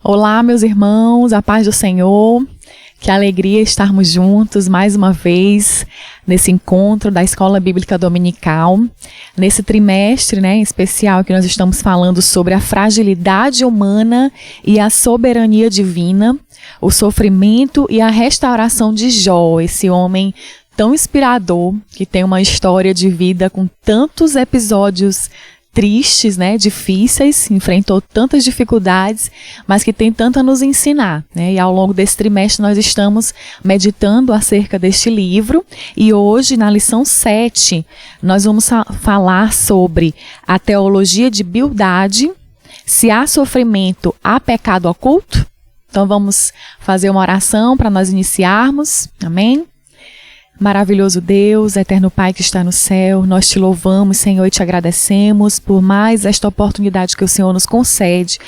Olá, meus irmãos, a paz do Senhor. Que alegria estarmos juntos mais uma vez nesse encontro da Escola Bíblica Dominical, nesse trimestre, em especial que nós estamos falando sobre a fragilidade humana e a soberania divina, o sofrimento e a restauração de Jó, esse homem tão inspirador, que tem uma história de vida com tantos episódios tristes, difíceis, enfrentou tantas dificuldades, mas que tem tanto a nos ensinar, E ao longo desse trimestre nós estamos meditando acerca deste livro, e hoje na lição 7 nós vamos falar sobre a teologia de Bildade. Se há sofrimento, há pecado oculto? Então vamos fazer uma oração para nós iniciarmos, amém? Maravilhoso Deus, eterno Pai que está no céu, nós te louvamos, Senhor, e te agradecemos por mais esta oportunidade que o Senhor nos concede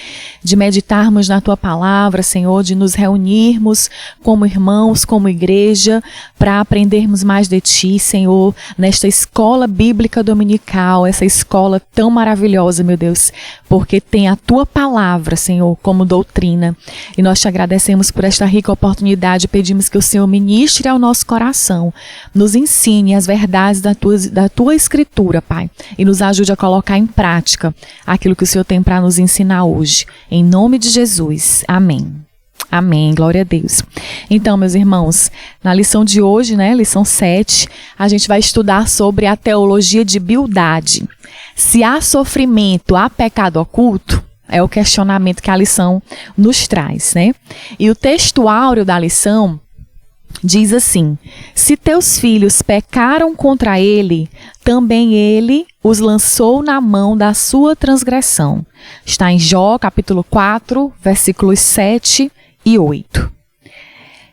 de meditarmos na Tua Palavra, Senhor, de nos reunirmos como irmãos, como igreja, para aprendermos mais de Ti, Senhor, nesta escola bíblica dominical, essa escola tão maravilhosa, meu Deus, porque tem a Tua Palavra, Senhor, como doutrina. E nós te agradecemos por esta rica oportunidade, pedimos que o Senhor ministre ao nosso coração, nos ensine as verdades da tua Escritura, Pai, e nos ajude a colocar em prática aquilo que o Senhor tem para nos ensinar hoje. Em nome de Jesus. Amém. Amém. Glória a Deus. Então, meus irmãos, na lição de hoje, lição 7, a gente vai estudar sobre a teologia de Bildade. Se há sofrimento, há pecado oculto? É o questionamento que a lição nos traz, E o texto áureo da lição diz assim: se teus filhos pecaram contra ele, também ele os lançou na mão da sua transgressão. Está em Jó, capítulo 4, versículos 7 e 8.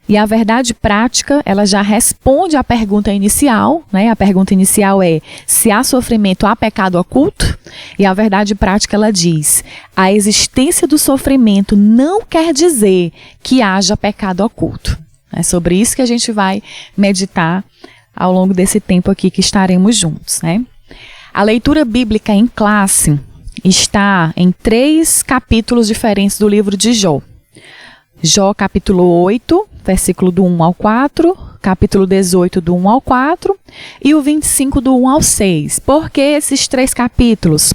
E a verdade prática, ela já responde à pergunta inicial, A pergunta inicial é: se há sofrimento, há pecado oculto? E a verdade prática, ela diz: a existência do sofrimento não quer dizer que haja pecado oculto. É sobre isso que a gente vai meditar ao longo desse tempo aqui que estaremos juntos, A leitura bíblica em classe está em 3 capítulos diferentes do livro de Jó. Jó capítulo 8, versículo do 1 ao 4, capítulo 18 do 1 ao 4 e o 25 do 1 ao 6. Por que esses 3 capítulos?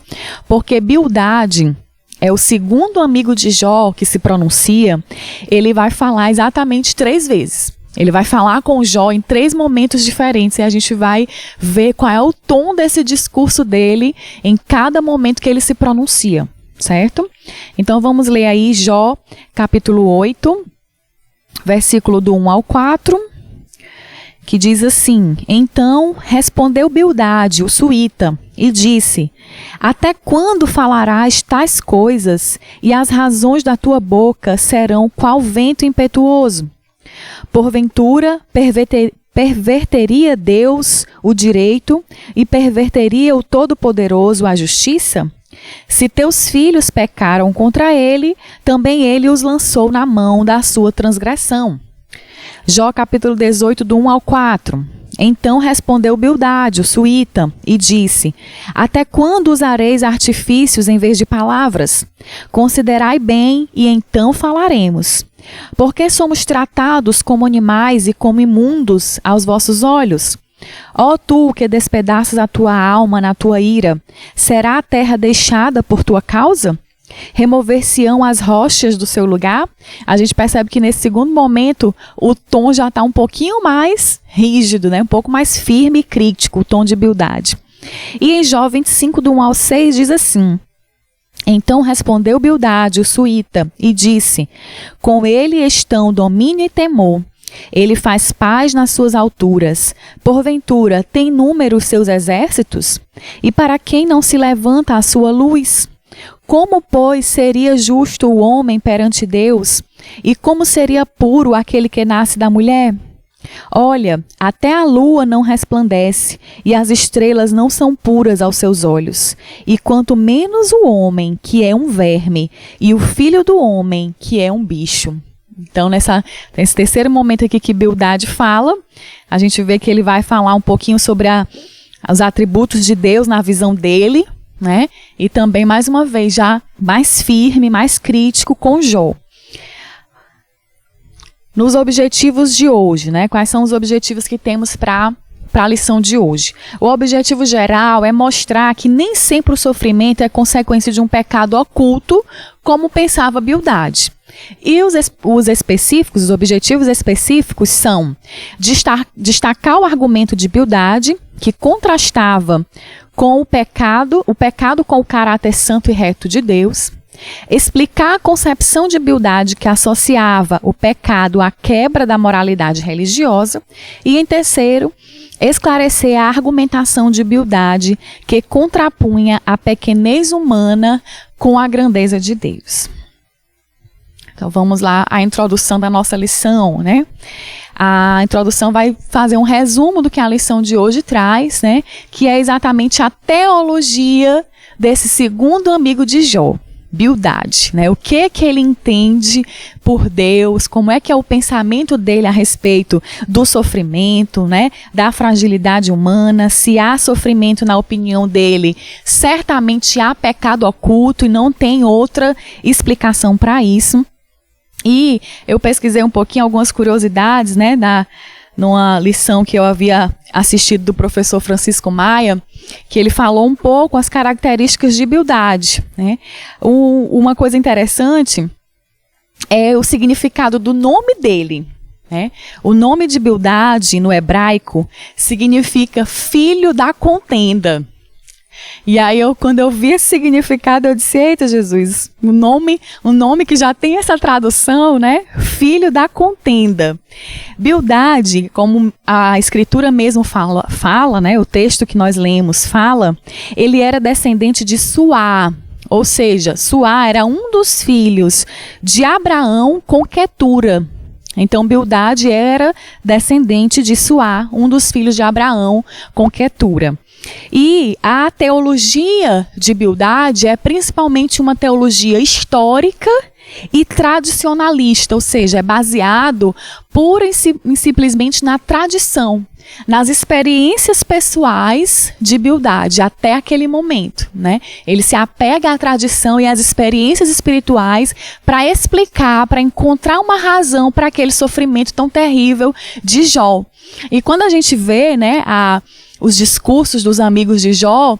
Porque Bildade é o segundo amigo de Jó que se pronuncia. Ele vai falar exatamente 3 vezes. Ele vai falar com Jó em 3 momentos diferentes e a gente vai ver qual é o tom desse discurso dele em cada momento que ele se pronuncia, certo? Então vamos ler aí Jó capítulo 8, versículo do 1 ao 4, que diz assim: então respondeu Bildade, o suíta, e disse: até quando falarás tais coisas, e as razões da tua boca serão qual vento impetuoso? Porventura perverteria Deus o direito e perverteria o Todo-Poderoso a justiça? Se teus filhos pecaram contra ele, também ele os lançou na mão da sua transgressão. Jó capítulo 18, do 1 ao 4. Então respondeu Bildade, o suíta, e disse: até quando usareis artifícios em vez de palavras? Considerai bem, e então falaremos. Porque somos tratados como animais e como imundos aos vossos olhos? Ó tu que despedaças a tua alma na tua ira, será a terra deixada por tua causa? Remover-se-ão as rochas do seu lugar? A gente percebe que nesse segundo momento o tom já está um pouquinho mais rígido, um pouco mais firme e crítico, o tom de Bildade. E em Jó 25, do 1 ao 6, diz assim: então respondeu Bildade, o suíta, e disse: com ele estão domínio e temor. Ele faz paz nas suas alturas. Porventura tem número os seus exércitos? E para quem não se levanta a sua luz? Como, pois, seria justo o homem perante Deus? E como seria puro aquele que nasce da mulher? Olha, até a lua não resplandece, e as estrelas não são puras aos seus olhos. E quanto menos o homem, que é um verme, e o filho do homem, que é um bicho. Então, nesse terceiro momento aqui que Bildade fala, a gente vê que ele vai falar um pouquinho sobre os atributos de Deus na visão dele, E também, mais uma vez, já mais firme, mais crítico com Jó. nos objetivos de hoje, né? Quais são os objetivos que temos para a lição de hoje? O objetivo geral é mostrar que nem sempre o sofrimento é consequência de um pecado oculto, como pensava Bildade. E os específicos, os objetivos específicos são destacar o argumento de Bildade, que contrastava com o pecado com o caráter santo e reto de Deus, explicar a concepção de Bildade que associava o pecado à quebra da moralidade religiosa e, em terceiro, esclarecer a argumentação de Bildade que contrapunha a pequenez humana com a grandeza de Deus. Então vamos lá, a introdução da nossa lição, né? A introdução vai fazer um resumo do que a lição de hoje traz, né? Que é exatamente a teologia desse segundo amigo de Jó, Bildade, né? O que ele entende por Deus, como é que é o pensamento dele a respeito do sofrimento, né? Da fragilidade humana, se há sofrimento na opinião dele, certamente há pecado oculto e não tem outra explicação para isso. E eu pesquisei um pouquinho algumas curiosidades, né, numa lição que eu havia assistido do professor Francisco Maia, que ele falou um pouco as características de Bildade, né. Uma coisa interessante é o significado do nome dele, né. O nome de Bildade no hebraico significa filho da contenda. E aí, quando eu vi esse significado, eu disse, eita Jesus, um nome que já tem essa tradução, né? Filho da contenda. Bildade, como a escritura mesmo fala, né? O texto que nós lemos fala, ele era descendente de Suá. Ou seja, Suá era um dos filhos de Abraão com Quetura. Então, Bildade era descendente de Suá, um dos filhos de Abraão com Quetura. E a teologia de Bildade é principalmente uma teologia histórica e tradicionalista, ou seja, é baseado pura e simplesmente na tradição, nas experiências pessoais de Bildade até aquele momento, né? Ele se apega à tradição e às experiências espirituais para explicar, para encontrar uma razão para aquele sofrimento tão terrível de Jó. E quando a gente vê, né, os discursos dos amigos de Jó,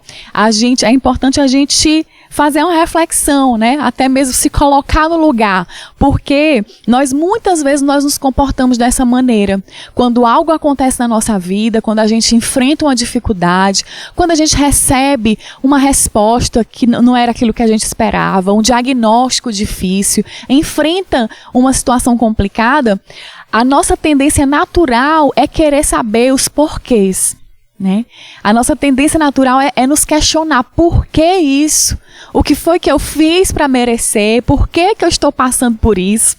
é importante a gente fazer uma reflexão, né? Até mesmo se colocar no lugar, porque muitas vezes nós nos comportamos dessa maneira. Quando algo acontece na nossa vida, quando a gente enfrenta uma dificuldade, quando a gente recebe uma resposta que não era aquilo que a gente esperava, um diagnóstico difícil, enfrenta uma situação complicada, a nossa tendência natural é querer saber os porquês. Né? A nossa tendência natural é nos questionar por que isso? O que foi que eu fiz para merecer? Por que eu estou passando por isso?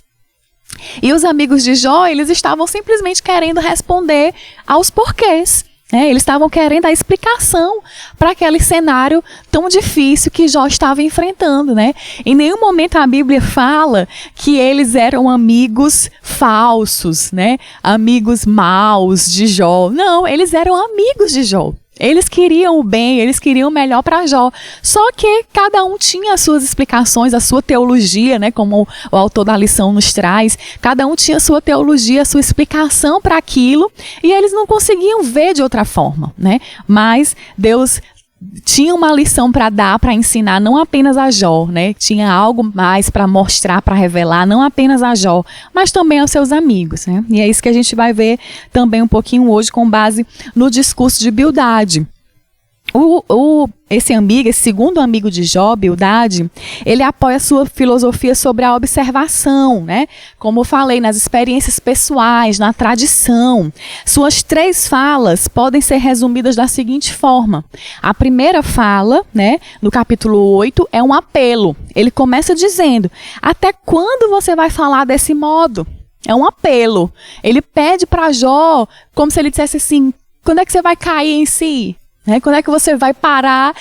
E os amigos de Jó, eles estavam simplesmente querendo responder aos porquês. Né? Eles estavam querendo a explicação para aquele cenário tão difícil que Jó estava enfrentando. Né? Em nenhum momento a Bíblia fala que eles eram amigos falsos, né? Amigos maus de Jó. Não, eles eram amigos de Jó. Eles queriam o bem, eles queriam o melhor para Jó. Só que cada um tinha as suas explicações, a sua teologia, né, como o autor da lição nos traz. Cada um tinha a sua teologia, a sua explicação para aquilo, e eles não conseguiam ver de outra forma, né? Mas Deus tinha uma lição para dar, para ensinar, não apenas a Jó, né? Tinha algo mais para mostrar, para revelar, não apenas a Jó, mas também aos seus amigos, né? E é isso que a gente vai ver também um pouquinho hoje com base no discurso de Bildade. Esse segundo amigo de Jó, Bildade, ele apoia a sua filosofia sobre a observação, né? Como eu falei, nas experiências pessoais, na tradição. Suas 3 falas podem ser resumidas da seguinte forma. A primeira fala, né, no capítulo 8, é um apelo. Ele começa dizendo, até quando você vai falar desse modo? É um apelo. Ele pede para Jó, como se ele dissesse assim, quando é que você vai cair em si? Né? Quando é que você vai parar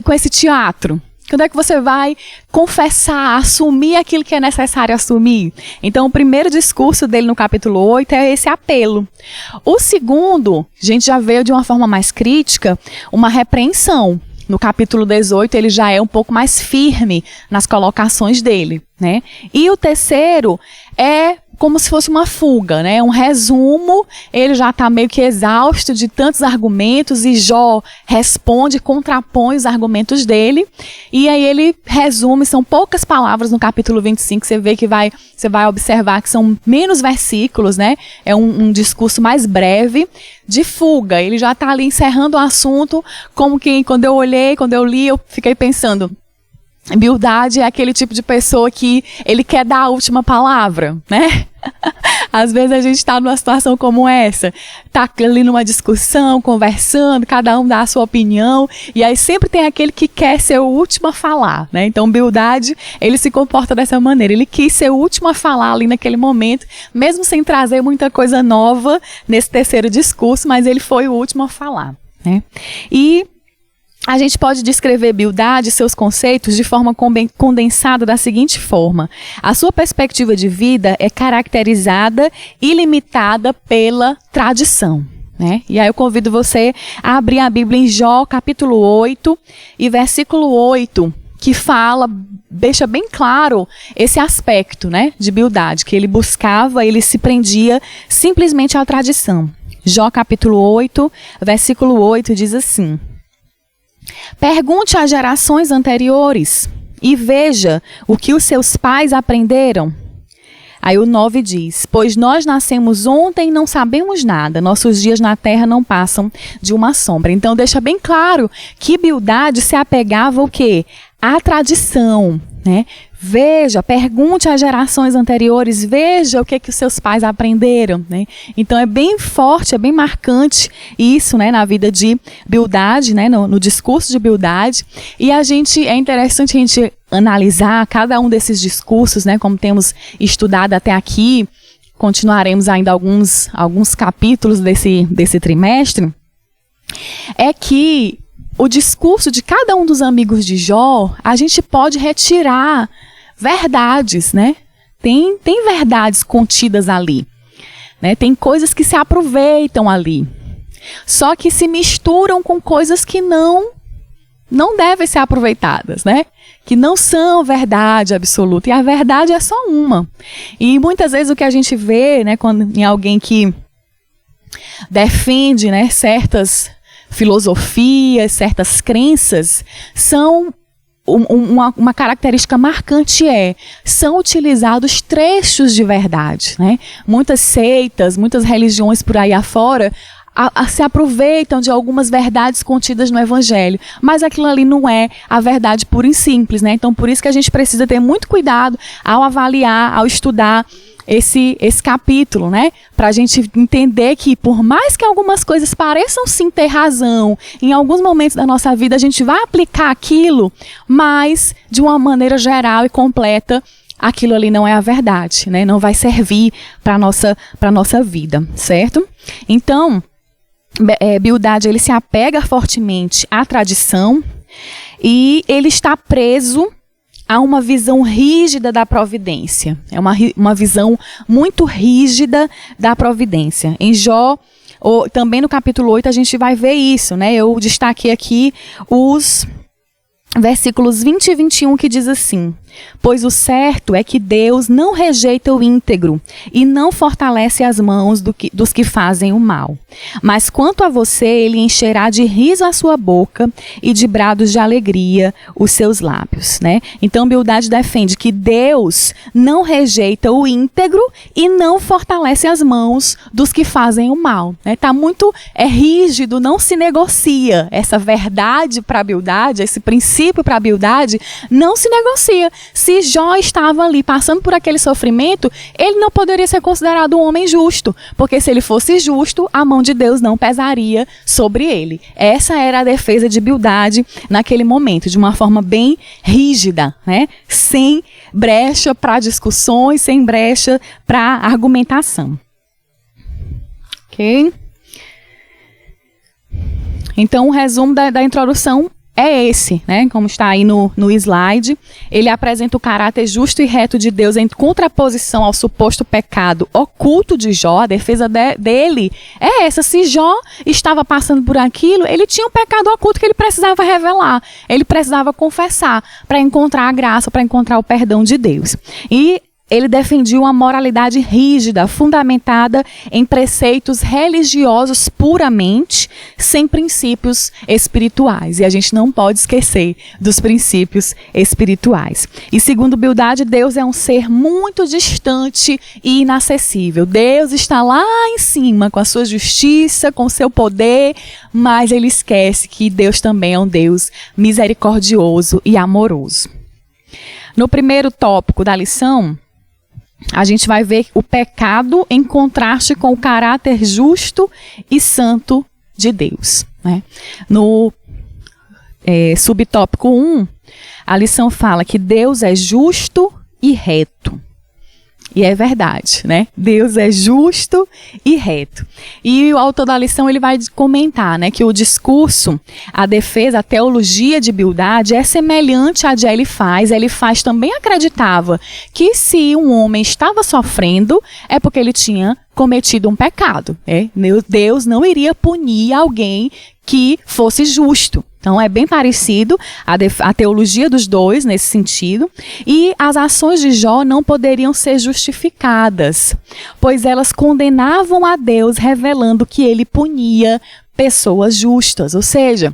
com esse teatro? Quando é que você vai confessar, assumir aquilo que é necessário assumir? Então, o primeiro discurso dele no capítulo 8 é esse apelo. O segundo, a gente já veio de uma forma mais crítica, uma repreensão. No capítulo 18, ele já é um pouco mais firme nas colocações dele, né? E o terceiro é como se fosse uma fuga, né? Um resumo, ele já está meio que exausto de tantos argumentos e Jó responde, contrapõe os argumentos dele, e aí ele resume, são poucas palavras no capítulo 25, você vê que você vai observar que são menos versículos, né? É um discurso mais breve, de fuga, ele já está ali encerrando o assunto, como que quando eu li, eu fiquei pensando, Bildade é aquele tipo de pessoa que ele quer dar a última palavra, né? Às vezes a gente está numa situação como essa, tá ali numa discussão, conversando, cada um dá a sua opinião, e aí sempre tem aquele que quer ser o último a falar, né? Então Bildade, ele se comporta dessa maneira, ele quis ser o último a falar ali naquele momento, mesmo sem trazer muita coisa nova nesse terceiro discurso, mas ele foi o último a falar, né? E a gente pode descrever Bildade e seus conceitos de forma condensada da seguinte forma: a sua perspectiva de vida é caracterizada e limitada pela tradição, né? E aí eu convido você a abrir a Bíblia em Jó, capítulo 8 e versículo 8, que deixa bem claro esse aspecto, né, de Bildade, que ele buscava, ele se prendia simplesmente à tradição. Jó, capítulo 8, versículo 8 diz assim: pergunte às gerações anteriores e veja o que os seus pais aprenderam. Aí o 9 diz: pois nós nascemos ontem e não sabemos nada, nossos dias na terra não passam de uma sombra. Então deixa bem claro que Bildade se apegava ao quê? À tradição, né? Veja, pergunte às gerações anteriores, veja o que os seus pais aprenderam, né? Então é bem forte, é bem marcante isso, né, na vida de Bildade, né, no discurso de Bildade. E é interessante a gente analisar cada um desses discursos, né, como temos estudado até aqui, continuaremos ainda alguns capítulos desse trimestre, é que o discurso de cada um dos amigos de Jó, a gente pode retirar verdades, né? Tem verdades contidas ali, né? Tem coisas que se aproveitam ali, só que se misturam com coisas que não devem ser aproveitadas, né? Que não são verdade absoluta, e a verdade é só uma. E muitas vezes o que a gente vê, né, quando em alguém que defende, né, certas filosofias, certas crenças, são uma característica marcante são utilizados trechos de verdade, né? Muitas seitas, muitas religiões por aí afora se aproveitam de algumas verdades contidas no Evangelho, mas aquilo ali não é a verdade pura e simples, né? Então por isso que a gente precisa ter muito cuidado ao avaliar, ao estudar esse capítulo, né? Para a gente entender que por mais que algumas coisas pareçam sim ter razão, em alguns momentos da nossa vida a gente vai aplicar aquilo, mas de uma maneira geral e completa, aquilo ali não é a verdade, né? Não vai servir para nossa vida, certo? Então, Bildade, ele se apega fortemente à tradição e ele está preso a uma visão rígida da providência. É uma visão muito rígida da providência. Em Jó, também no capítulo 8, a gente vai ver isso, né? Eu destaquei aqui os versículos 20 e 21, que diz assim: pois o certo é que Deus não rejeita o íntegro e não fortalece as mãos dos que fazem o mal. Mas quanto a você, ele encherá de riso a sua boca e de brados de alegria os seus lábios, né? Então Bildade defende que Deus não rejeita o íntegro e não fortalece as mãos dos que fazem o mal, né? Tá muito rígido, não se negocia. Essa verdade para Bildade, esse princípio para Bildade, não se negocia. Se Jó estava ali passando por aquele sofrimento, ele não poderia ser considerado um homem justo, porque se ele fosse justo, a mão de Deus não pesaria sobre ele. Essa era a defesa de Bildade naquele momento, de uma forma bem rígida, né? Sem brecha para discussões, sem brecha para argumentação. Ok? Então, o resumo da introdução é esse, né? Como está aí no slide. Ele apresenta o caráter justo e reto de Deus em contraposição ao suposto pecado oculto de Jó. A defesa dele é essa. Se Jó estava passando por aquilo, ele tinha um pecado oculto que ele precisava revelar. Ele precisava confessar para encontrar a graça, para encontrar o perdão de Deus. E ele defendia uma moralidade rígida, fundamentada em preceitos religiosos puramente, sem princípios espirituais. E a gente não pode esquecer dos princípios espirituais. E segundo Bildade, Deus é um ser muito distante e inacessível. Deus está lá em cima com a sua justiça, com o seu poder, mas ele esquece que Deus também é um Deus misericordioso e amoroso. No primeiro tópico da lição, a gente vai ver o pecado em contraste com o caráter justo e santo de Deus, né? No subtópico 1, a lição fala que Deus é justo e reto. E é verdade, né? Deus é justo e reto. E o autor da lição ele vai comentar, né, que o discurso, a defesa, a teologia de Bildade é semelhante à de Elifaz. Elifaz também acreditava que se um homem estava sofrendo é porque ele tinha cometido um pecado. Deus não iria punir alguém que fosse justo. Então, é bem parecido a teologia dos dois nesse sentido. E as ações de Jó não poderiam ser justificadas, pois elas condenavam a Deus, revelando que ele punia pessoas justas. Ou seja,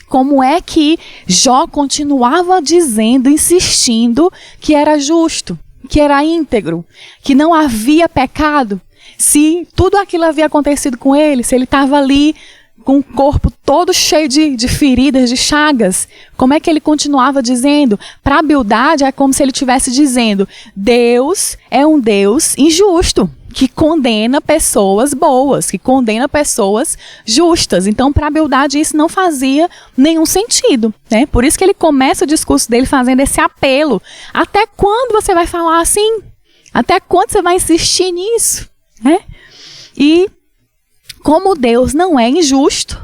como é que Jó continuava dizendo, insistindo que era justo, que era íntegro, que não havia pecado, se tudo aquilo havia acontecido com ele, se ele estava ali com o corpo todo cheio de feridas, de chagas. Como é que ele continuava dizendo? Para a Bildade é como se ele estivesse dizendo: Deus é um Deus injusto, que condena pessoas boas, que condena pessoas justas. Então, para a Bildade isso não fazia nenhum sentido, né? Por isso que ele começa o discurso dele fazendo esse apelo. Até quando você vai falar assim? Até quando você vai insistir nisso? Né? E como Deus não é injusto,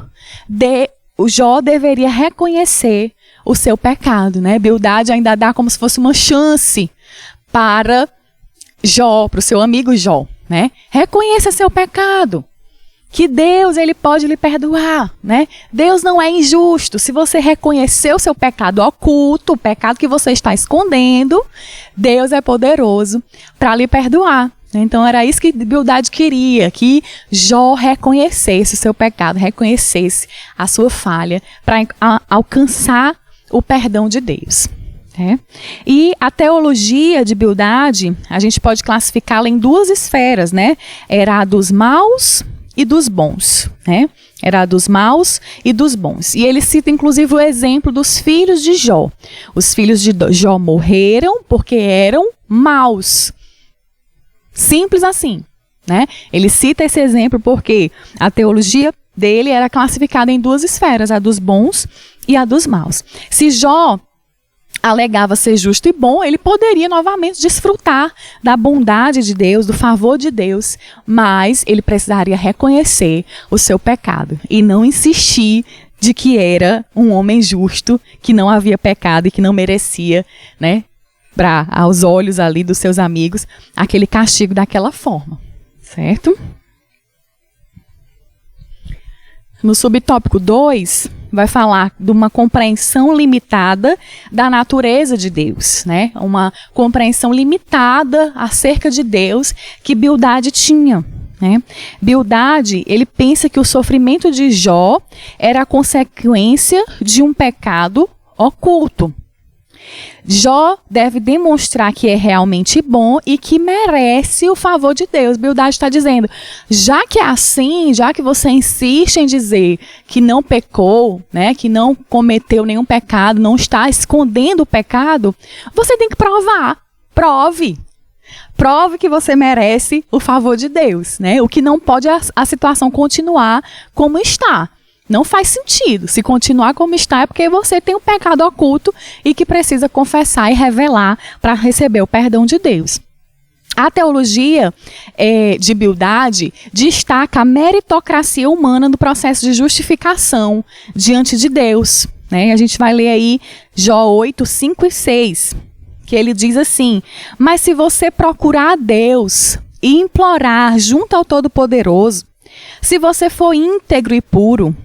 o Jó deveria reconhecer o seu pecado, né? Bildade ainda dá como se fosse uma chance para Jó, para o seu amigo Jó, né? Reconheça seu pecado, que Deus ele pode lhe perdoar, né? Deus não é injusto. Se você reconhecer o seu pecado oculto, o pecado que você está escondendo, Deus é poderoso para lhe perdoar. Então era isso que Bildade queria, que Jó reconhecesse o seu pecado, reconhecesse a sua falha para alcançar o perdão de Deus. Né? E a teologia de Bildade, a gente pode classificá-la em duas esferas, né? Era a dos maus e dos bons, né? Era a dos maus e dos bons. E ele cita inclusive o exemplo dos filhos de Jó. Os filhos de Jó morreram porque eram maus. Simples assim, né? Ele cita esse exemplo porque a teologia dele era classificada em duas esferas, a dos bons e a dos maus. Se Jó alegava ser justo e bom, ele poderia novamente desfrutar da bondade de Deus, do favor de Deus, mas ele precisaria reconhecer o seu pecado e não insistir de que era um homem justo, que não havia pecado e que não merecia, né, aos olhos ali dos seus amigos, aquele castigo daquela forma, certo? No subtópico 2, vai falar de uma compreensão limitada da natureza de Deus, né? Uma compreensão limitada acerca de Deus que Bildade tinha, né? Bildade, ele pensa que o sofrimento de Jó era a consequência de um pecado oculto. Jó deve demonstrar que é realmente bom e que merece o favor de Deus. Bildade está dizendo, já que é assim, já que você insiste em dizer que não pecou, né, que não cometeu nenhum pecado, não está escondendo o pecado, você tem que provar. Prove. Prove que você merece o favor de Deus, né? O que não pode a situação continuar como está. Não faz sentido. Se continuar como está é porque você tem um pecado oculto e que precisa confessar e revelar para receber o perdão de Deus. A teologia de Bildade destaca a meritocracia humana no processo de justificação diante de Deus, né? A gente vai ler aí Jó 8, 5 e 6, que ele diz assim: mas se você procurar a Deus e implorar junto ao Todo-Poderoso, se você for íntegro e puro,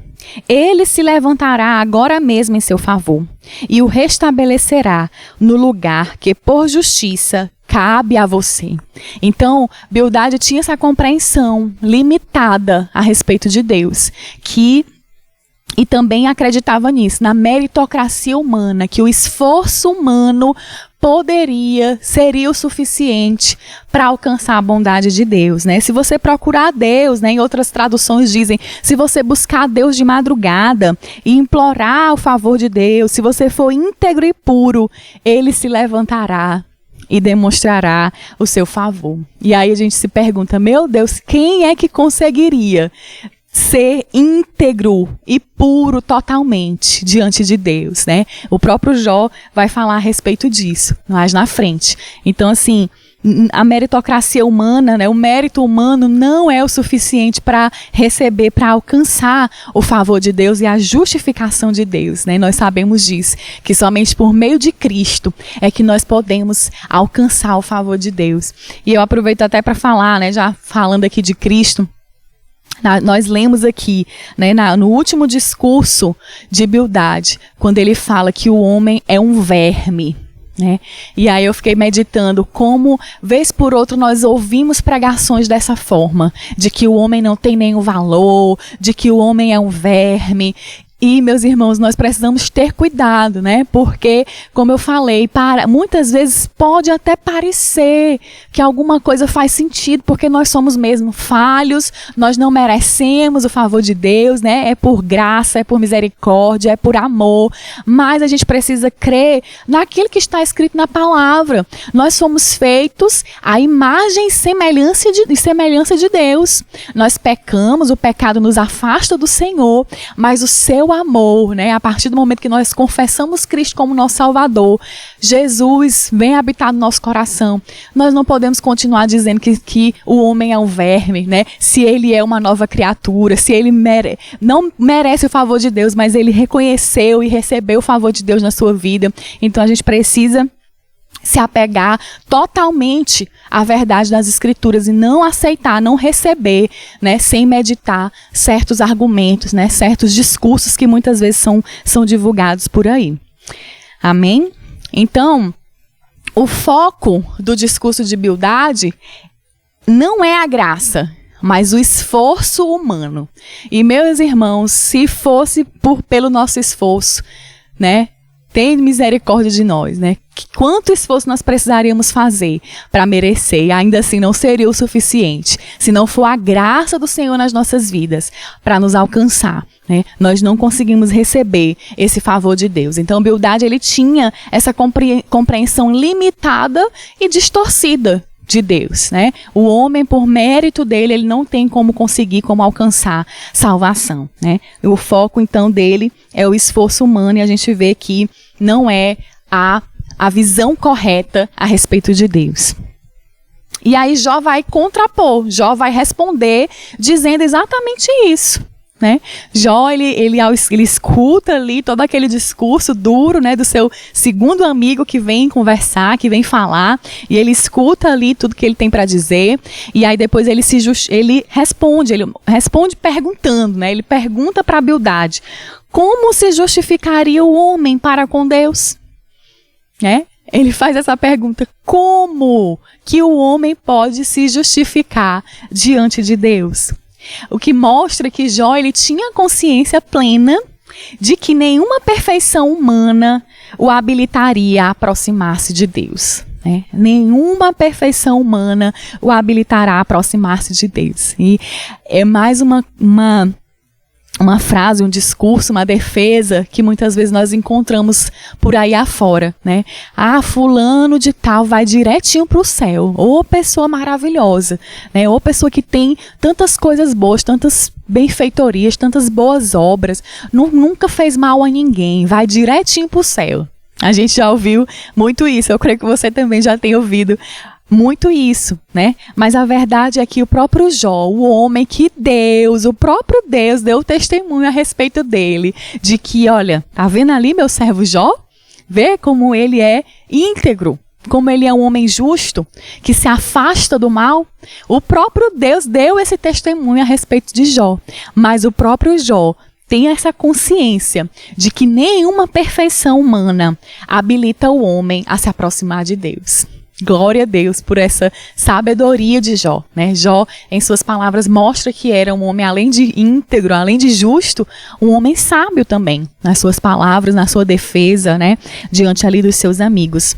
ele se levantará agora mesmo em seu favor e o restabelecerá no lugar que por justiça cabe a você. Então, Bildade tinha essa compreensão limitada a respeito de Deus, e também acreditava nisso, na meritocracia humana, que o esforço humano seria o suficiente para alcançar a bondade de Deus, né? Se você procurar Deus, né, em outras traduções dizem, se você buscar Deus de madrugada e implorar o favor de Deus, se você for íntegro e puro, Ele se levantará e demonstrará o seu favor. E aí a gente se pergunta, meu Deus, quem é que conseguiria ser íntegro e puro totalmente diante de Deus, né? O próprio Jó vai falar a respeito disso, mais na frente. Então, assim, a meritocracia humana, né, o mérito humano não é o suficiente para receber, para alcançar o favor de Deus e a justificação de Deus, né? Nós sabemos disso, que somente por meio de Cristo é que nós podemos alcançar o favor de Deus. E eu aproveito até para falar, né, já falando aqui de Cristo, nós lemos aqui, né, no último discurso de Bildade, quando ele fala que o homem é um verme, né? E aí eu fiquei meditando como, vez por outra, nós ouvimos pregações dessa forma, de que o homem não tem nenhum valor, de que o homem é um verme. E, meus irmãos, nós precisamos ter cuidado, né? Porque, como eu falei, muitas vezes pode até parecer que alguma coisa faz sentido, porque nós somos mesmo falhos, nós não merecemos o favor de Deus, né? É por graça, é por misericórdia, é por amor. Mas a gente precisa crer naquilo que está escrito na palavra. Nós somos feitos à imagem e semelhança de Deus. Nós pecamos, o pecado nos afasta do Senhor, mas o seu amor, né? A partir do momento que nós confessamos Cristo como nosso Salvador, Jesus vem habitar no nosso coração. Nós não podemos continuar dizendo que o homem é um verme, né? Se ele é uma nova criatura, se ele não merece o favor de Deus, mas ele reconheceu e recebeu o favor de Deus na sua vida. Então a gente precisa se apegar totalmente à verdade das Escrituras e não aceitar, não receber, né, sem meditar certos argumentos, né, certos discursos que muitas vezes são divulgados por aí. Amém? Então, o foco do discurso de Bildade não é a graça, mas o esforço humano. E, meus irmãos, se fosse pelo nosso esforço, né, tem misericórdia de nós, né? Quanto esforço nós precisaríamos fazer para merecer, e ainda assim não seria o suficiente, se não for a graça do Senhor nas nossas vidas para nos alcançar, né? Nós não conseguimos receber esse favor de Deus. Então, Bildade, ele tinha essa compreensão limitada e distorcida de Deus, né? O homem, por mérito dele, ele não tem como alcançar salvação, né? O foco, então, dele é o esforço humano, e a gente vê que não é a visão correta a respeito de Deus. E aí Jó vai contrapor, Jó vai responder dizendo exatamente isso, né? Jó, ele escuta ali todo aquele discurso duro, né, do seu segundo amigo que vem conversar, que vem falar, e ele escuta ali tudo que ele tem para dizer, e aí depois ele responde perguntando, né? Ele pergunta para Bildade, como se justificaria o homem para com Deus? Né? Ele faz essa pergunta, como que o homem pode se justificar diante de Deus? O que mostra que Jó, ele tinha consciência plena de que nenhuma perfeição humana o habilitaria a aproximar-se de Deus, né? Nenhuma perfeição humana o habilitará a aproximar-se de Deus. E é mais uma frase, um discurso, uma defesa que muitas vezes nós encontramos por aí afora, né? Ah, fulano de tal vai direitinho para o céu. Ô pessoa maravilhosa, né? Ô pessoa que tem tantas coisas boas, tantas benfeitorias, tantas boas obras, nunca fez mal a ninguém, vai direitinho para o céu. A gente já ouviu muito isso, eu creio que você também já tem ouvido muito isso, né? Mas a verdade é que o próprio Jó, o homem que o próprio Deus deu testemunho a respeito dele, de que, olha, tá vendo ali meu servo Jó? Vê como ele é íntegro, como ele é um homem justo, que se afasta do mal. O próprio Deus deu esse testemunho a respeito de Jó, mas o próprio Jó tem essa consciência de que nenhuma perfeição humana habilita o homem a se aproximar de Deus. Glória a Deus por essa sabedoria de Jó, né? Jó, em suas palavras, mostra que era um homem, além de íntegro, além de justo, um homem sábio também, nas suas palavras, na sua defesa, né? Diante ali dos seus amigos.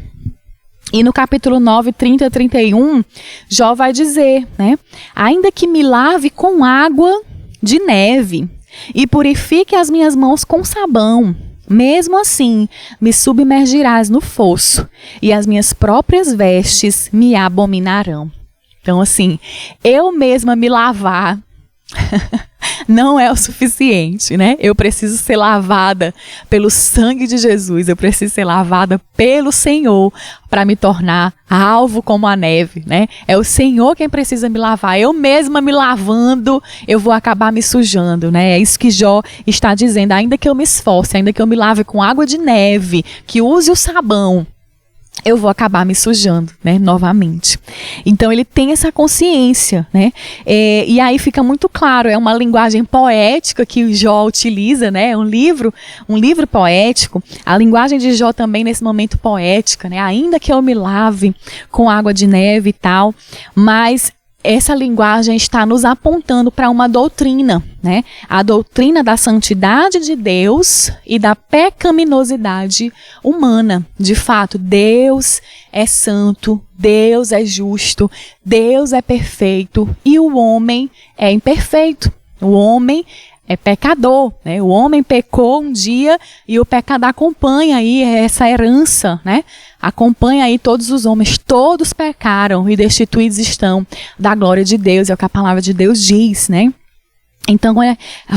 E no capítulo 9, 30 e 31, Jó vai dizer, né? Ainda que me lave com água de neve e purifique as minhas mãos com sabão, mesmo assim, me submergirás no fosso, e as minhas próprias vestes me abominarão. Então, assim, eu mesma me lavar não é o suficiente, né? Eu preciso ser lavada pelo sangue de Jesus, eu preciso ser lavada pelo Senhor para me tornar alvo como a neve, né? É o Senhor quem precisa me lavar. Eu mesma me lavando, eu vou acabar me sujando, né? É isso que Jó está dizendo. Ainda que eu me esforce, ainda que eu me lave com água de neve, que use o sabão, eu vou acabar me sujando, né, novamente. Então ele tem essa consciência, né, e aí fica muito claro, é uma linguagem poética que o Jó utiliza, né, um livro poético. A linguagem de Jó também nesse momento poética, né, ainda que eu me lave com água de neve e tal, mas essa linguagem está nos apontando para uma doutrina, né? A doutrina da santidade de Deus e da pecaminosidade humana. De fato, Deus é santo, Deus é justo, Deus é perfeito e o homem é imperfeito. O homem é pecador, né? O homem pecou um dia e o pecado acompanha aí essa herança, né? Acompanha aí todos os homens, todos pecaram e destituídos estão da glória de Deus, é o que a palavra de Deus diz, né? Então,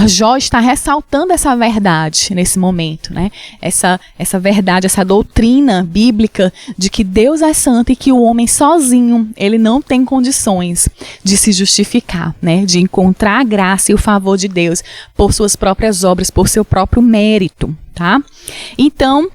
Jó está ressaltando essa verdade nesse momento, né? Essa verdade, essa doutrina bíblica de que Deus é santo e que o homem sozinho, ele não tem condições de se justificar, né? De encontrar a graça e o favor de Deus por suas próprias obras, por seu próprio mérito, tá? Então,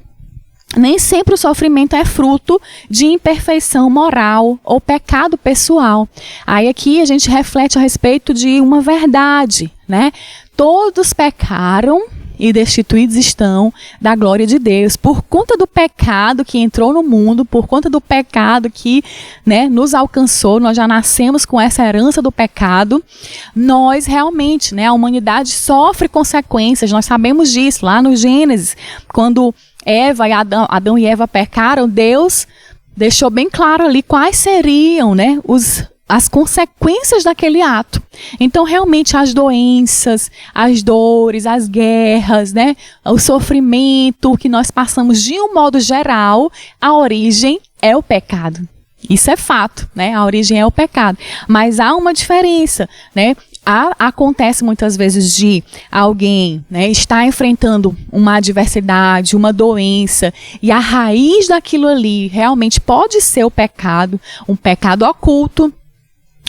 nem sempre o sofrimento é fruto de imperfeição moral ou pecado pessoal. Aí aqui a gente reflete a respeito de uma verdade, né? Todos pecaram e destituídos estão da glória de Deus. Por conta do pecado que entrou no mundo, por conta do pecado que, né, nos alcançou, nós já nascemos com essa herança do pecado, nós realmente, né, a humanidade sofre consequências, nós sabemos disso lá no Gênesis, quando Adão e Eva pecaram, Deus deixou bem claro ali quais seriam, né, as consequências daquele ato. Então, realmente, as doenças, as dores, as guerras, né, o sofrimento que nós passamos de um modo geral, a origem é o pecado. Isso é fato, né? A origem é o pecado. Mas há uma diferença, né? Acontece muitas vezes de alguém, né, estar enfrentando uma adversidade, uma doença, e a raiz daquilo ali realmente pode ser o pecado, um pecado oculto,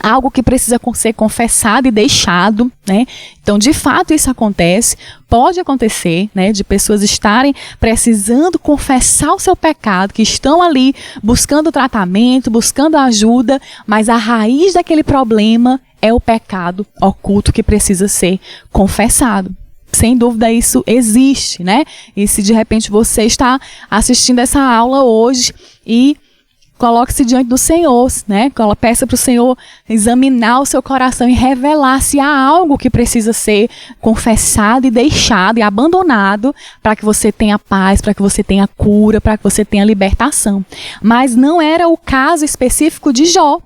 algo que precisa ser confessado e deixado, né? Então, de fato, isso acontece, pode acontecer, né, de pessoas estarem precisando confessar o seu pecado, que estão ali buscando tratamento, buscando ajuda, mas a raiz daquele problema é o pecado oculto que precisa ser confessado. Sem dúvida isso existe, né? E se de repente você está assistindo essa aula hoje e coloque-se diante do Senhor, né? Peça para o Senhor examinar o seu coração e revelar se há algo que precisa ser confessado e deixado e abandonado para que você tenha paz, para que você tenha cura, para que você tenha libertação. Mas não era o caso específico de Jó.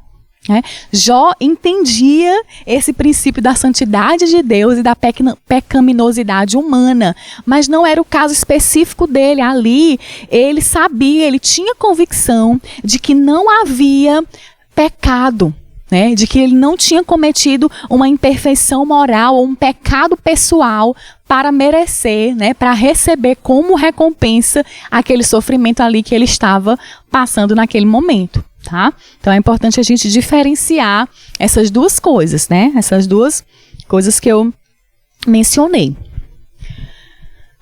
Jó entendia esse princípio da santidade de Deus e da pecaminosidade humana, mas não era o caso específico dele. Ali, ele sabia, ele tinha convicção de que não havia pecado, né? De que ele não tinha cometido uma imperfeição moral ou um pecado pessoal para merecer, né, para receber como recompensa aquele sofrimento ali que ele estava passando naquele momento. Tá? Então é importante a gente diferenciar essas duas coisas, né? Essas duas coisas que eu mencionei.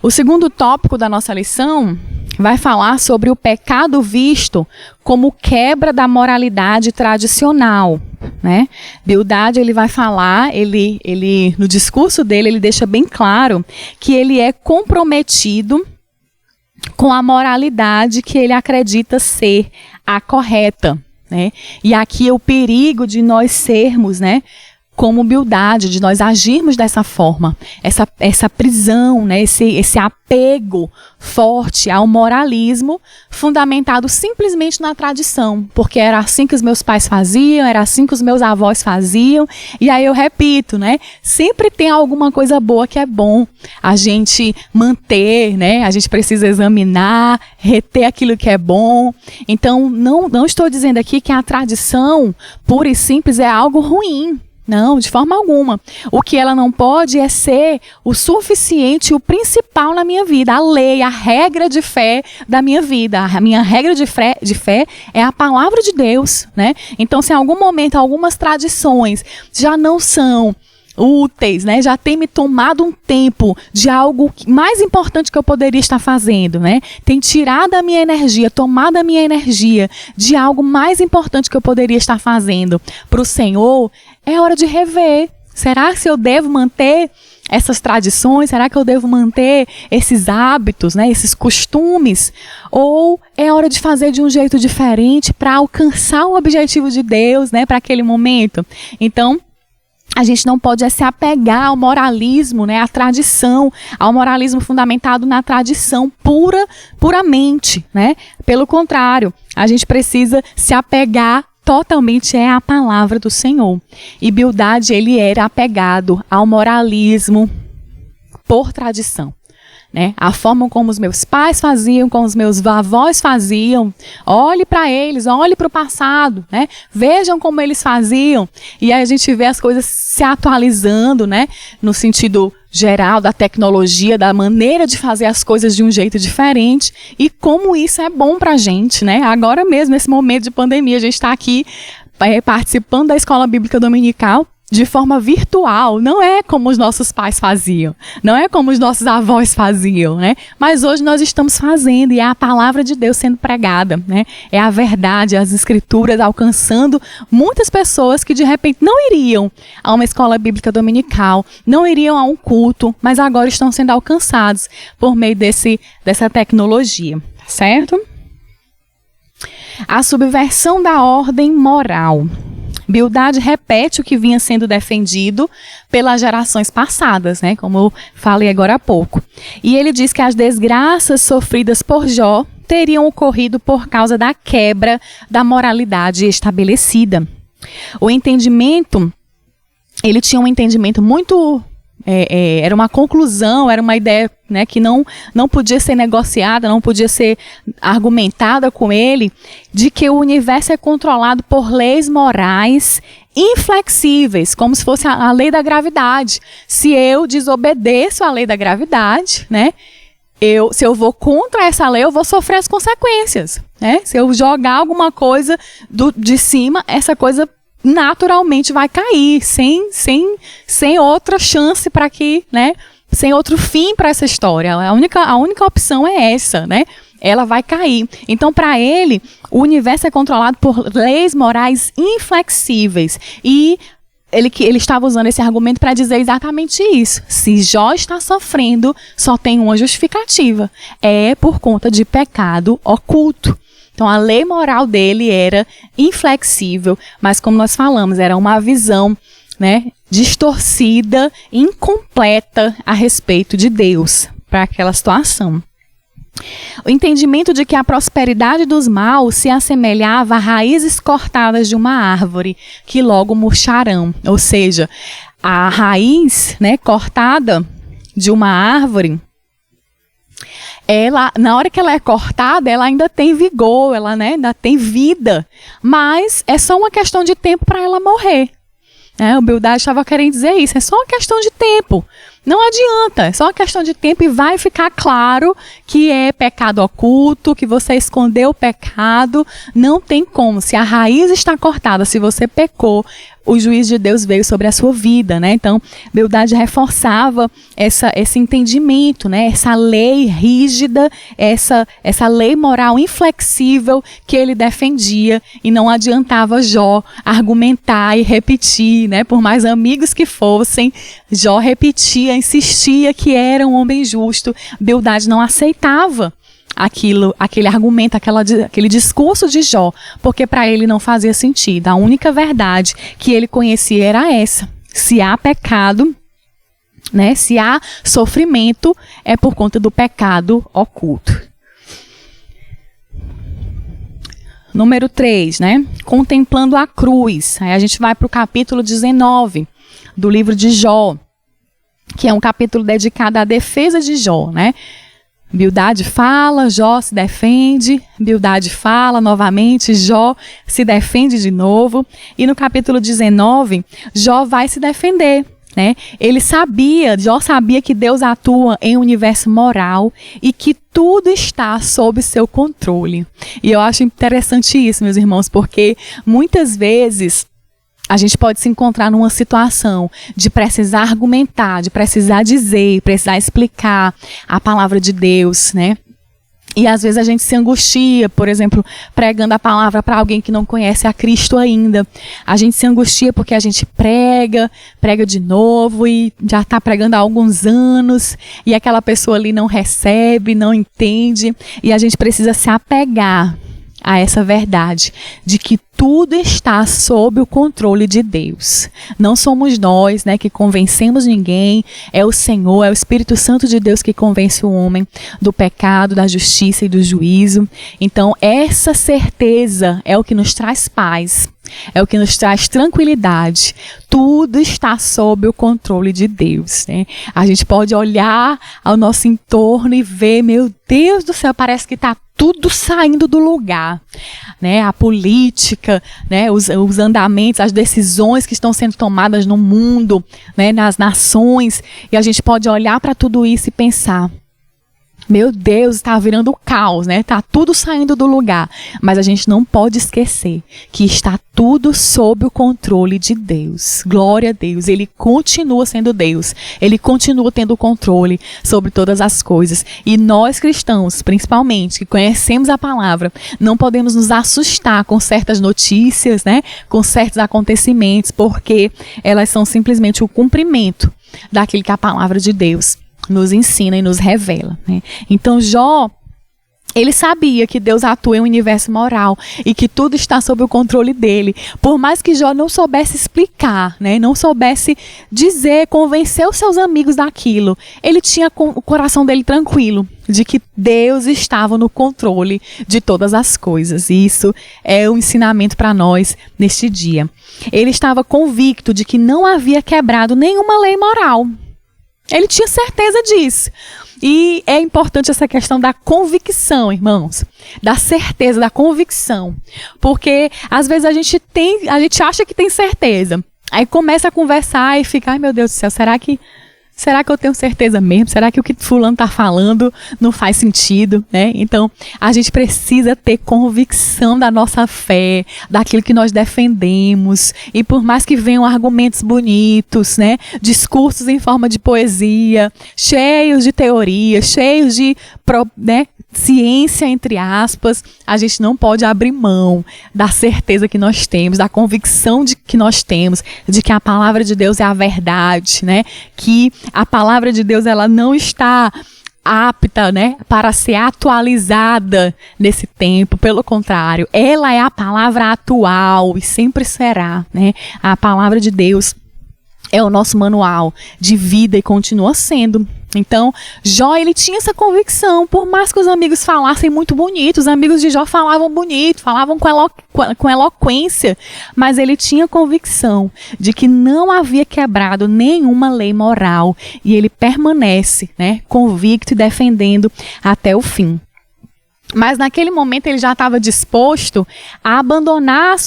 O segundo tópico da nossa lição vai falar sobre o pecado visto como quebra da moralidade tradicional, né? Bildad, ele vai falar, ele no discurso dele, ele deixa bem claro que ele é comprometido com a moralidade que ele acredita ser a correta, né? E aqui é o perigo de nós sermos, né, como Bildade, de nós agirmos dessa forma, essa prisão, né, esse apego forte ao moralismo fundamentado simplesmente na tradição, porque era assim que os meus pais faziam, era assim que os meus avós faziam, e aí eu repito, né, sempre tem alguma coisa boa que é bom a gente manter, né, a gente precisa examinar, reter aquilo que é bom. Então, não estou dizendo aqui que a tradição pura e simples é algo ruim. Não, de forma alguma. O que ela não pode é ser o suficiente, o principal na minha vida, a lei, a regra de fé da minha vida. A minha regra de fé é a palavra de Deus, né? Então, se em algum momento algumas tradições já não são úteis, né? Já tem me tomado um tempo de algo mais importante que eu poderia estar fazendo, né? Tem tirado a minha energia, tomado a minha energia de algo mais importante que eu poderia estar fazendo para o Senhor. É hora de rever. Será que eu devo manter essas tradições? Será que eu devo manter esses hábitos, né? Esses costumes? Ou é hora de fazer de um jeito diferente para alcançar o objetivo de Deus, né? Para aquele momento? Então, a gente não pode se apegar ao moralismo, né, à tradição, ao moralismo fundamentado na tradição puramente, né? Pelo contrário, a gente precisa se apegar totalmente à palavra do Senhor. E Bildade, ele era apegado ao moralismo por tradição. Né? A forma como os meus pais faziam, como os meus avós faziam, olhe para eles, olhe para o passado, né? Vejam como eles faziam, e aí a gente vê as coisas se atualizando, né? No sentido geral da tecnologia, da maneira de fazer as coisas de um jeito diferente, e como isso é bom para a gente, né? Agora mesmo, nesse momento de pandemia, a gente está aqui participando da Escola Bíblica Dominical, de forma virtual. Não é como os nossos pais faziam, não é como os nossos avós faziam, né? Mas hoje nós estamos fazendo, e é a palavra de Deus sendo pregada, né? É a verdade, as escrituras alcançando muitas pessoas que de repente não iriam a uma escola bíblica dominical, não iriam a um culto, mas agora estão sendo alcançados por meio dessa tecnologia, certo? A subversão da ordem moral. Bildade repete o que vinha sendo defendido pelas gerações passadas, né? Como eu falei agora há pouco. E ele diz que as desgraças sofridas por Jó teriam ocorrido por causa da quebra da moralidade estabelecida. O entendimento, ele tinha um entendimento muito... era uma conclusão, era uma ideia, né, que não podia ser negociada, não podia ser argumentada com ele, de que o universo é controlado por leis morais inflexíveis, como se fosse a lei da gravidade. Se eu desobedeço à lei da gravidade, né, se eu vou contra essa lei, eu vou sofrer as consequências, né? Se eu jogar alguma coisa de cima, essa coisa naturalmente vai cair, sem outra chance para que, né, sem outro fim para essa história. A única opção é essa, né? Ela vai cair. Então, para ele, o universo é controlado por leis morais inflexíveis. E ele estava usando esse argumento para dizer exatamente isso. Se Jó está sofrendo, só tem uma justificativa. É por conta de pecado oculto. Então, a lei moral dele era inflexível, mas como nós falamos, era uma visão, né, distorcida, incompleta a respeito de Deus para aquela situação. O entendimento de que a prosperidade dos maus se assemelhava a raízes cortadas de uma árvore que logo murcharão. Ou seja, a raiz, né, cortada de uma árvore, ela, na hora que ela é cortada, ela ainda tem vigor, ela, né, ainda tem vida, mas é só uma questão de tempo para ela morrer. O Bildade estava querendo dizer isso, é só uma questão de tempo. Não adianta, é só uma questão de tempo e vai ficar claro que é pecado oculto, que você escondeu o pecado, não tem como. Se a raiz está cortada, se você pecou, o juízo de Deus veio sobre a sua vida, né? Então, Bildade reforçava esse entendimento, né? Essa lei rígida, essa lei moral inflexível que ele defendia, e não adiantava Jó argumentar e repetir, né? Por mais amigos que fossem, Jó repetia, insistia que era um homem justo. Bildade não aceitava aquele argumento, aquele discurso de Jó, porque para ele não fazia sentido. A única verdade que ele conhecia era essa: se há pecado, né, se há sofrimento, é por conta do pecado oculto. Número 3, né? Contemplando a cruz. Aí a gente vai para o capítulo 19 do livro de Jó, que é um capítulo dedicado à defesa de Jó, né? Bildade fala, Jó se defende, Bildade fala novamente, Jó se defende de novo. E no capítulo 19, Jó vai se defender, né? Jó sabia que Deus atua em um universo moral e que tudo está sob seu controle. E eu acho interessante isso, meus irmãos, porque muitas vezes a gente pode se encontrar numa situação de precisar argumentar, de precisar dizer, precisar explicar a palavra de Deus, né? E às vezes a gente se angustia, por exemplo, pregando a palavra para alguém que não conhece a Cristo ainda. A gente se angustia porque a gente prega de novo e já está pregando há alguns anos e aquela pessoa ali não recebe, não entende. E a gente precisa se apegar a essa verdade de que tudo está sob o controle de Deus. Não somos nós, né, que convencemos ninguém, é o Senhor, é o Espírito Santo de Deus que convence o homem do pecado, da justiça e do juízo. Então, essa certeza é o que nos traz paz, é o que nos traz tranquilidade. Tudo está sob o controle de Deus, né? A gente pode olhar ao nosso entorno e ver, meu Deus do céu, parece que está tudo saindo do lugar, né? A política, né? Os andamentos, as decisões que estão sendo tomadas no mundo, né? Nas nações, e a gente pode olhar para tudo isso e pensar: meu Deus, está virando caos, né? Está tudo saindo do lugar. Mas a gente não pode esquecer que está tudo sob o controle de Deus. Glória a Deus. Ele continua sendo Deus. Ele continua tendo o controle sobre todas as coisas. E nós cristãos, principalmente, que conhecemos a palavra, não podemos nos assustar com certas notícias, né? Com certos acontecimentos, porque elas são simplesmente o cumprimento daquilo que a palavra de Deus nos ensina e nos revela, né? Então Jó, ele sabia que Deus atua em um universo moral e que tudo está sob o controle dele. Por mais que Jó não soubesse explicar, né, não soubesse dizer, convencer os seus amigos daquilo, ele tinha o coração dele tranquilo de que Deus estava no controle de todas as coisas. E isso é um ensinamento para nós neste dia. Ele estava convicto de que não havia quebrado nenhuma lei moral. Ele tinha certeza disso. E é importante essa questão da convicção, irmãos. Da certeza, da convicção. Porque às vezes a gente acha que tem certeza. Aí começa a conversar e fica: ai meu Deus do céu, será que eu tenho certeza mesmo? Será que o que fulano está falando não faz sentido, né? Então, a gente precisa ter convicção da nossa fé, daquilo que nós defendemos. E por mais que venham argumentos bonitos, né? Discursos em forma de poesia, cheios de teoria, cheios de, né, ciência, entre aspas, a gente não pode abrir mão da certeza que nós temos, da convicção que nós temos, de que a palavra de Deus é a verdade, né? Que a palavra de Deus, ela não está apta, né, para ser atualizada nesse tempo. Pelo contrário, ela é a palavra atual e sempre será, né? A palavra de Deus é o nosso manual de vida e continua sendo. Então, Jó, ele tinha essa convicção, por mais que os amigos falassem muito bonito, os amigos de Jó falavam bonito, falavam com eloquência, mas ele tinha convicção de que não havia quebrado nenhuma lei moral e ele permanece, né, convicto e defendendo até o fim. Mas naquele momento ele já estava disposto a abandonar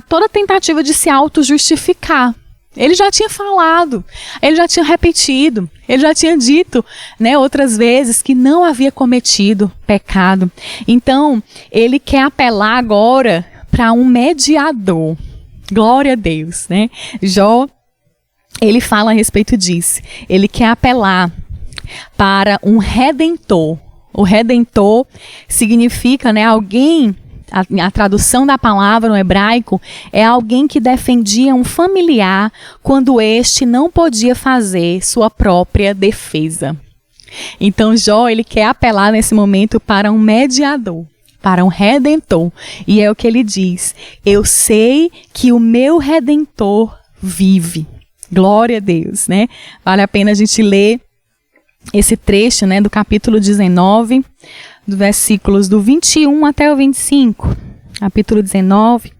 toda tentativa de se auto-justificar. Ele já tinha falado, ele já tinha repetido, ele já tinha dito, né, outras vezes que não havia cometido pecado. Então, ele quer apelar agora para um mediador. Glória a Deus, né? Jó, ele fala a respeito disso. Ele quer apelar para um redentor. O redentor significa, né, alguém... A tradução da palavra no hebraico é alguém que defendia um familiar quando este não podia fazer sua própria defesa. Então Jó, ele quer apelar nesse momento para um mediador, para um redentor. E é o que ele diz: eu sei que o meu redentor vive. Glória a Deus, né? Vale a pena a gente ler esse trecho, né, do capítulo 19, do versículos do 21 até o 25. Capítulo 19,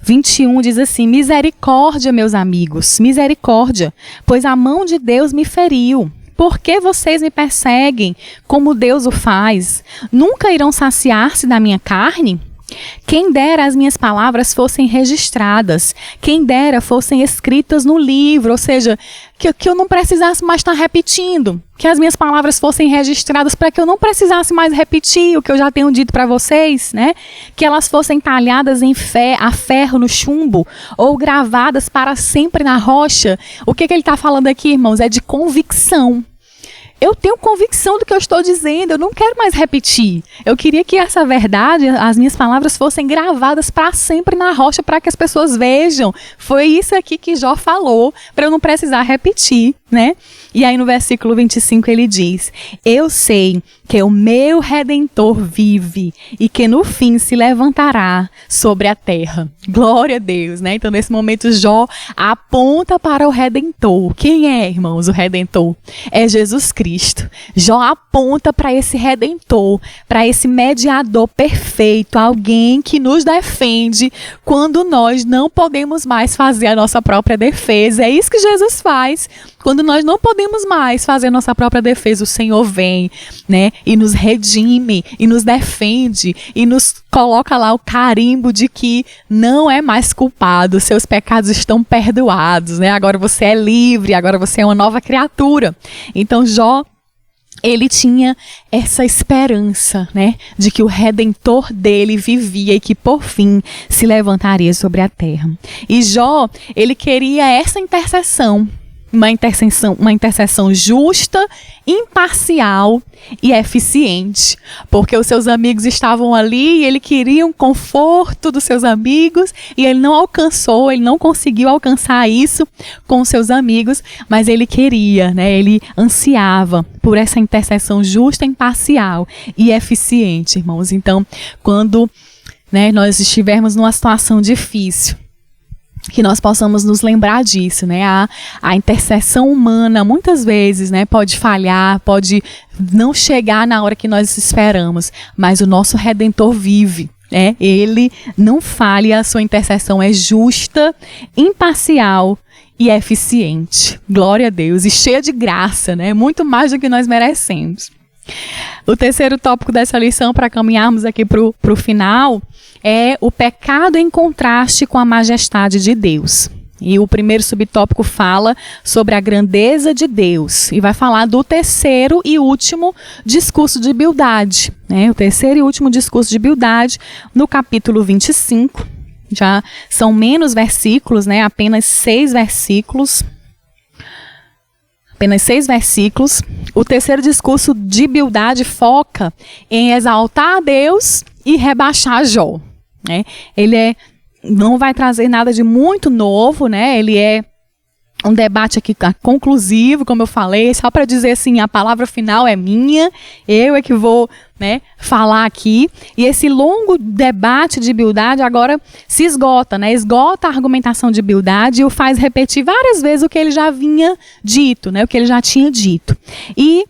21 diz assim: misericórdia, meus amigos, misericórdia, pois a mão de Deus me feriu. Por que vocês me perseguem como Deus o faz? Nunca irão saciar-se da minha carne? Quem dera as minhas palavras fossem registradas, quem dera fossem escritas no livro, ou seja, que eu não precisasse mais estar repetindo, que as minhas palavras fossem registradas para que eu não precisasse mais repetir o que eu já tenho dito para vocês, né? Que elas fossem talhadas a ferro no chumbo ou gravadas para sempre na rocha. O que ele está falando aqui, irmãos? É de convicção. Eu tenho convicção do que eu estou dizendo, eu não quero mais repetir. Eu queria que essa verdade, as minhas palavras fossem gravadas para sempre na rocha, para que as pessoas vejam. Foi isso aqui que Jó falou, para eu não precisar repetir, né? E aí no versículo 25 ele diz: eu sei que o meu Redentor vive e que no fim se levantará sobre a terra. Glória a Deus, né? Então nesse momento Jó aponta para o Redentor. Quem é, irmãos, o Redentor? É Jesus Cristo. Jó aponta para esse Redentor, para esse mediador perfeito, alguém que nos defende quando nós não podemos mais fazer a nossa própria defesa. É isso que Jesus faz. Quando nós não podemos mais fazer a nossa própria defesa, o Senhor vem, né, e nos redime, e nos defende, e nos coloca lá o carimbo de que não é mais culpado, seus pecados estão perdoados, né? Agora você é livre, agora você é uma nova criatura. Então Jó, ele tinha essa esperança, né, de que o Redentor dele vivia e que por fim se levantaria sobre a terra. E Jó, ele queria essa intercessão. Uma intercessão justa, imparcial e eficiente. Porque os seus amigos estavam ali e ele queria um conforto dos seus amigos e ele não alcançou, ele não conseguiu alcançar isso com os seus amigos, mas ele queria, né? Ele ansiava por essa intercessão justa, imparcial e eficiente, irmãos. Então, quando, né, nós estivermos numa situação difícil, que nós possamos nos lembrar disso, né? A intercessão humana, muitas vezes, né, pode falhar, pode não chegar na hora que nós esperamos, mas o nosso Redentor vive, né? Ele não falha, a sua intercessão é justa, imparcial e eficiente. Glória a Deus, e cheia de graça, né? Muito mais do que nós merecemos. O terceiro tópico dessa lição, para caminharmos aqui para o final, é o pecado em contraste com a majestade de Deus. E o primeiro subtópico fala sobre a grandeza de Deus. E vai falar do terceiro e último discurso de Bildade, né? O terceiro e último discurso de Bildade, no capítulo 25. Já são menos versículos, né? Apenas 6 versículos. Apenas 6 versículos. O terceiro discurso de Bildade foca em exaltar a Deus e rebaixar Jó, né? Ele não vai trazer nada de muito novo, né? Ele é um debate aqui conclusivo, como eu falei, só para dizer assim, a palavra final é minha, eu é que vou, né, falar aqui. E esse longo debate de Bildade agora se esgota, né? Esgota a argumentação de Bildade e o faz repetir várias vezes o que ele já vinha dito, né? O que ele já tinha dito. E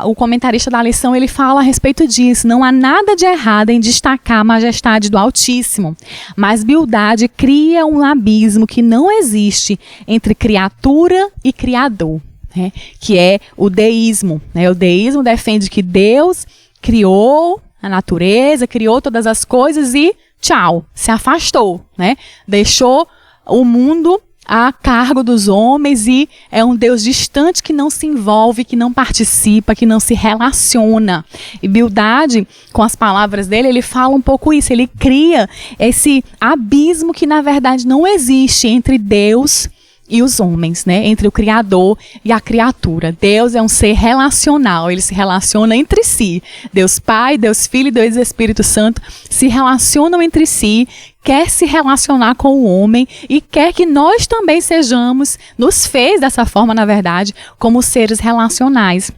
o comentarista da lição, ele fala a respeito disso. Não há nada de errado em destacar a majestade do Altíssimo, mas Bildade cria um abismo que não existe entre criatura e criador, né? Que é o deísmo, né? O deísmo defende que Deus criou a natureza, criou todas as coisas e tchau, se afastou, né? Deixou o mundo a cargo dos homens e é um Deus distante que não se envolve, que não participa, que não se relaciona. E Bildade, com as palavras dele, ele fala um pouco isso, ele cria esse abismo que na verdade não existe entre Deus e os homens, né? Entre o Criador e a criatura. Deus é um ser relacional, ele se relaciona entre si. Deus Pai, Deus Filho e Deus Espírito Santo se relacionam entre si, quer se relacionar com o homem e quer que nós também sejamos, nos fez dessa forma, na verdade, como seres relacionais.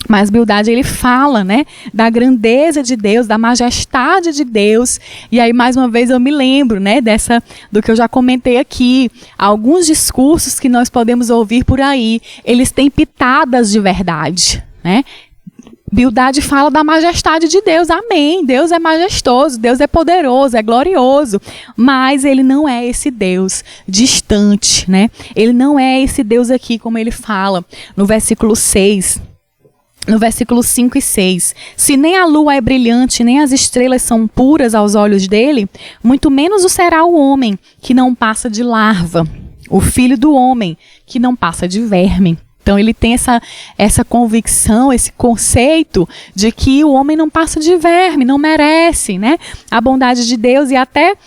Mas Bildade, ele fala, né, da grandeza de Deus, da majestade de Deus. E aí, mais uma vez, eu me lembro, né, do que eu já comentei aqui. Alguns discursos que nós podemos ouvir por aí, eles têm pitadas de verdade, né? Bildade fala da majestade de Deus, amém. Deus é majestoso, Deus é poderoso, é glorioso. Mas ele não é esse Deus distante, né? Ele não é esse Deus aqui, como ele fala no versículo 6. No versículo 5 e 6, se nem a lua é brilhante, nem as estrelas são puras aos olhos dele, muito menos o será o homem, que não passa de larva, o filho do homem, que não passa de verme. Então ele tem essa convicção, esse conceito de que o homem não passa de verme, não merece, né, a bondade de Deus, e até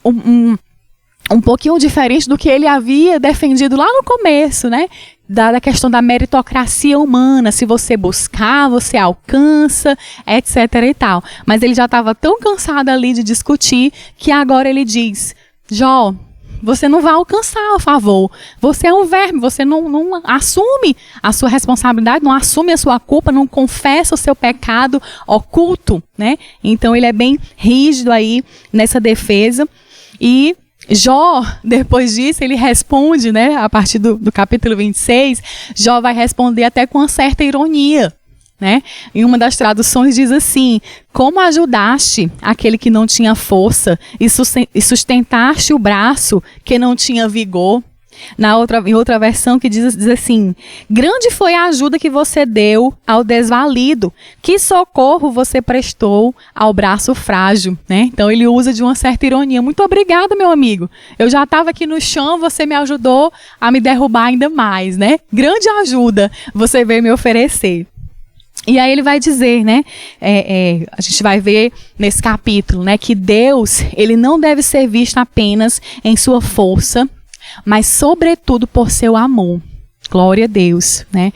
um pouquinho diferente do que ele havia defendido lá no começo, né? Da questão da meritocracia humana, se você buscar, você alcança, etc. e tal. Mas ele já estava tão cansado ali de discutir que agora ele diz: Jó, você não vai alcançar a favor. Você é um verme, você não assume a sua responsabilidade, não assume a sua culpa, não confessa o seu pecado oculto, né? Então ele é bem rígido aí nessa defesa. E Jó, depois disso, ele responde, né, a partir do capítulo 26, Jó vai responder até com uma certa ironia, né? Em uma das traduções diz assim: como ajudaste aquele que não tinha força e sustentaste o braço que não tinha vigor? Em outra versão que diz assim: grande foi a ajuda que você deu ao desvalido, que socorro você prestou ao braço frágil, né? Então ele usa de uma certa ironia: muito obrigada, meu amigo, eu já estava aqui no chão, você me ajudou a me derrubar ainda mais, né? Grande ajuda você veio me oferecer. E aí ele vai dizer, né, a gente vai ver nesse capítulo, né, que Deus, ele não deve ser visto apenas em sua força, mas sobretudo por seu amor. Glória a Deus, né?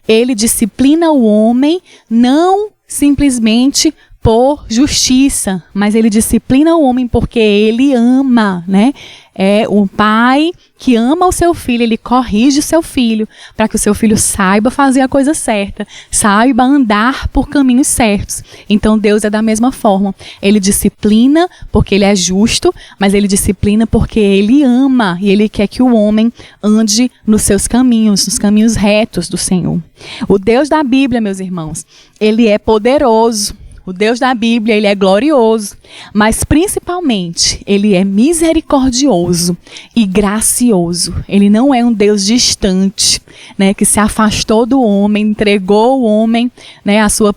Ele disciplina o homem não simplesmente por justiça, mas ele disciplina o homem porque ele ama, né? É o pai que ama o seu filho, ele corrige o seu filho para que o seu filho saiba fazer a coisa certa, saiba andar por caminhos certos. Então Deus é da mesma forma. Ele disciplina porque ele é justo, mas ele disciplina porque ele ama e ele quer que o homem ande nos seus caminhos, nos caminhos retos do Senhor. O Deus da Bíblia, meus irmãos, ele é poderoso. O Deus da Bíblia, ele é glorioso, mas principalmente ele é misericordioso e gracioso. Ele não é um Deus distante, né, que se afastou do homem, entregou o homem, né, às suas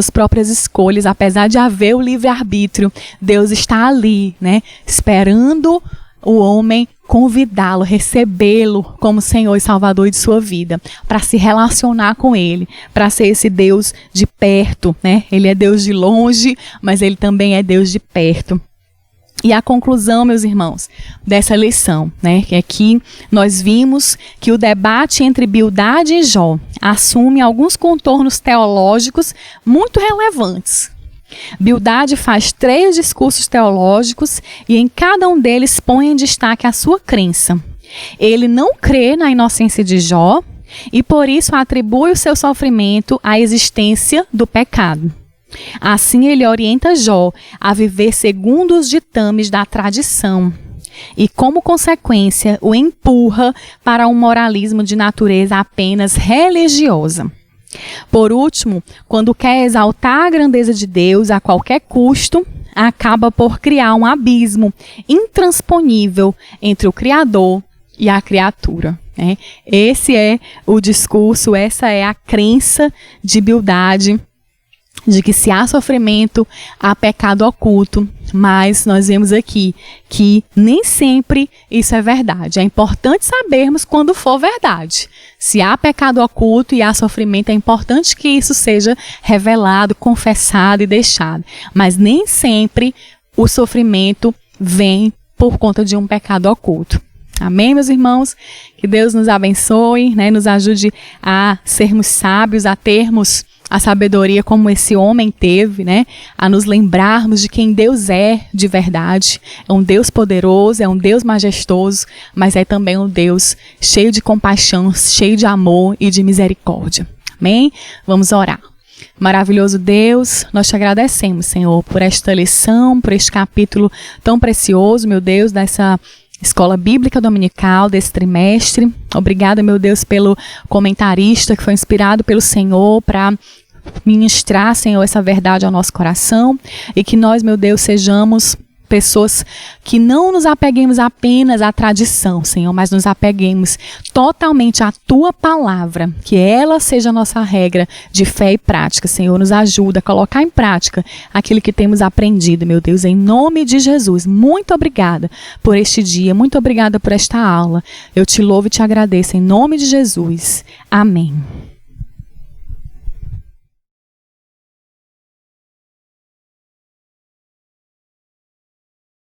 próprias escolhas, apesar de haver o livre-arbítrio. Deus está ali, né, esperando o homem convidá-lo, recebê-lo como Senhor e Salvador de sua vida, para se relacionar com Ele, para ser esse Deus de perto, né? Ele é Deus de longe, mas Ele também é Deus de perto. E a conclusão, meus irmãos, dessa lição, né, que aqui nós vimos que o debate entre Bildade e Jó assume alguns contornos teológicos muito relevantes. Bildade faz 3 discursos teológicos e em cada um deles põe em destaque a sua crença. Ele não crê na inocência de Jó e por isso atribui o seu sofrimento à existência do pecado. Assim ele orienta Jó a viver segundo os ditames da tradição e, como consequência, o empurra para um moralismo de natureza apenas religiosa. Por último, quando quer exaltar a grandeza de Deus a qualquer custo, acaba por criar um abismo intransponível entre o Criador e a criatura, né? Esse é o discurso, essa é a crença de Bildade, de que se há sofrimento, há pecado oculto, mas nós vemos aqui que nem sempre isso é verdade. É importante sabermos quando for verdade. Se há pecado oculto e há sofrimento, é importante que isso seja revelado, confessado e deixado. Mas nem sempre o sofrimento vem por conta de um pecado oculto. Amém, meus irmãos? Que Deus nos abençoe, né? Nos ajude a sermos sábios, a termos a sabedoria como esse homem teve, né? A nos lembrarmos de quem Deus é de verdade. É um Deus poderoso, é um Deus majestoso, mas é também um Deus cheio de compaixão, cheio de amor e de misericórdia. Amém? Vamos orar. Maravilhoso Deus, nós te agradecemos, Senhor, por esta lição, por este capítulo tão precioso, meu Deus, dessa Escola Bíblica Dominical desse trimestre. Obrigada, meu Deus, pelo comentarista que foi inspirado pelo Senhor para ministrar, Senhor, essa verdade ao nosso coração e que nós, meu Deus, sejamos pessoas que não nos apeguemos apenas à tradição, Senhor, mas nos apeguemos totalmente à Tua palavra, que ela seja a nossa regra de fé e prática. Senhor, nos ajuda a colocar em prática aquilo que temos aprendido, meu Deus, em nome de Jesus. Muito obrigada por este dia, muito obrigada por esta aula. Eu te louvo e te agradeço em nome de Jesus. Amém.